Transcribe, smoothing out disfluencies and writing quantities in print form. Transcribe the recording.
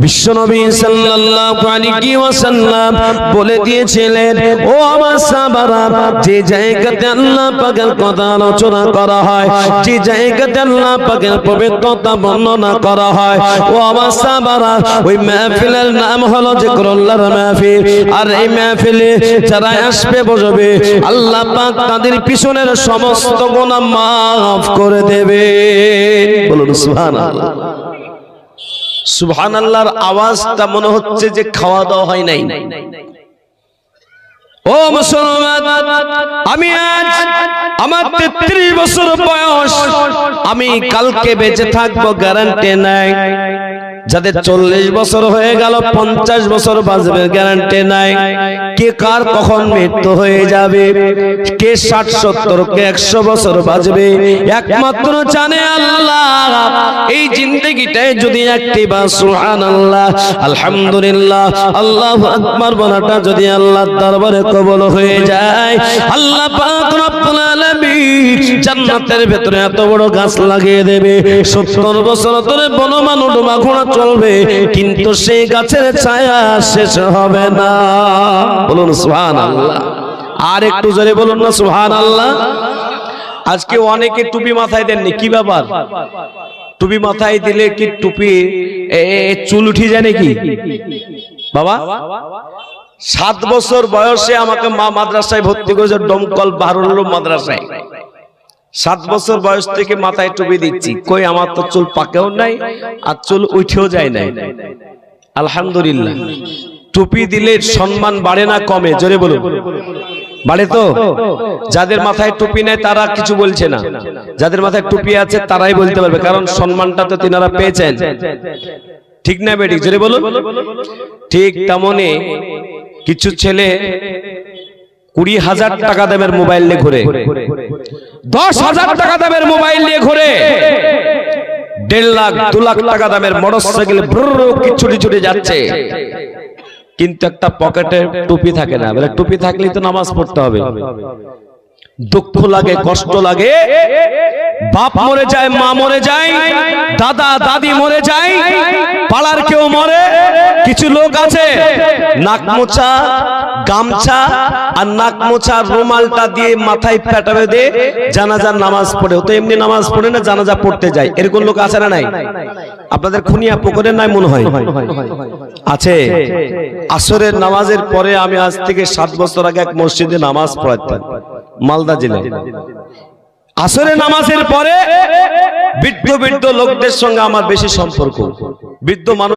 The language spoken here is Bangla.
বিশ্বনবী সাল্লাল্লাহু আলাইহি ওয়াসাল্লাম বলে দিয়েছিলেন, ও আমার সাহাবারা, যে জায়গাতে আল্লাহ পাকের কথা আলোচনা করা হয়, যে জায়গাতে আল্লাহ পাকের পবিত্রতা বর্ণনা করা হয়, ও আমার সাহাবারা, ওই মাহফিলের নাম হলো জিকরুল্লাহর মাহফিল। আর এই মাহফিলে যারা আসবে বসবে, আল্লাহ পাক তাদের পিছনের সমস্ত গুনাহ মাফ করে দেবে। বলুন সুবহানাল্লাহ। সুবহানাল্লাহর আওয়াজটা মনে হচ্ছে যে খাওয়া দাওয়া হয় নাই। ও মুসলমান, আমি আজ আমার 33 বছর বয়স, আমি কালকে বেঁচে থাকবো গ্যারান্টি নাই। যাদের 40 বছর হয়ে গেল, 50 বছর বাঁচবে গ্যারান্টি নাই। কে কার কখন মৃত্যু হয়ে যাবে, কে 60, 70, কে 100 বছর বাঁচবে, একমাত্র জানে আল্লাহ। এই জিন্দেগিটাই যদি একটিবার সুবহানাল্লাহ, আলহামদুলিল্লাহ, আল্লাহু আকবার বলাটা যদি আল্লাহর দরবারে কবুল হয়ে যায়, আল্লাহ পাক রব্বুল আলামিন জান্নাতের ভেতরে এত বড় গাছ লাগিয়ে দেবে। 70 বছর ধরে বনমান উডমা ঘোড়া চলবে, কিন্তু সেই গাছের ছায়া শেষ হবে না। বলুন সুবহানাল্লাহ। আর একটু জোরে বলুন না সুবহানাল্লাহ। আজকে অনেকে টুপি মাথায় দেননি, কি ব্যাপার? টুপি মাথায় দিলে কি টুপি চুল উঠে যায় নাকি বাবা? 7 বছর বয়সে আমাকে মা মাদ্রাসায় ভর্তি করেছে, ডমকল বাহরুল মাদ্রাসায়। 7 বছর বয়স থেকে মাথায় টুপি দিচ্ছি, কই আমার তো চুল পাকেও নাই আর চুল উঠেও যায় নাই। আলহামদুলিল্লাহ। টুপি দিলে সম্মান বাড়ে না কমে? জোরে বলুন। বাড়ে তো? যাদের মাথায় টুপি নেই তারা কিছু বলছে না, যাদের মাথায় টুপি আছে তারাই বলতে পারবে, কারণ সম্মানটা তো তিনারা পেয়েছেন। ঠিক না বেটি? জোরে বলুন। ঠিক তেমনি কিছু ছেলে 20,000 টাকা দামের মোবাইল নিয়ে ঘুরে, 10,000 টাকা দামের মোবাইল নিয়ে ঘুরে, 1.5 লাখ 2 লাখ টাকা দামের মোটরসাইকেল ছুটে ছুটে যাচ্ছে, কিন্তু একটা পকেটে টুপি থাকে না। বলে টুপি থাকলেই তো নামাজ পড়তে হবে। দুঃখ লাগে, কষ্ট লাগে। বাপ মরে যায়, মা মরে যায়, দাদা দাদি মরে যায়, পাড়ার কেউ মরে। কিছু লোক আছে নাক মোছা গামছা আর নাক মোছা রুমালটা দিয়ে মাথায় ফেটা বেঁধে জানাজার নামাজ পড়ে। তো এমনি নামাজ পড়ে না, জানাজা পড়তে যায়। এরকম লোক আছে না নাই? আপনাদের খুনিয়া পুকুরে নাই মনে হয়? আছে। আসরের নামাজের পরে আমি আজ থেকে 7 বছর আগে এক মসজিদে নামাজ পড়াতাম, মালদা জেলায়। আসরের নামাজের পরে বৃদ্ধ লোকদের সঙ্গে আমার বেশি সম্পর্ক। বৃদ্ধ মানুষ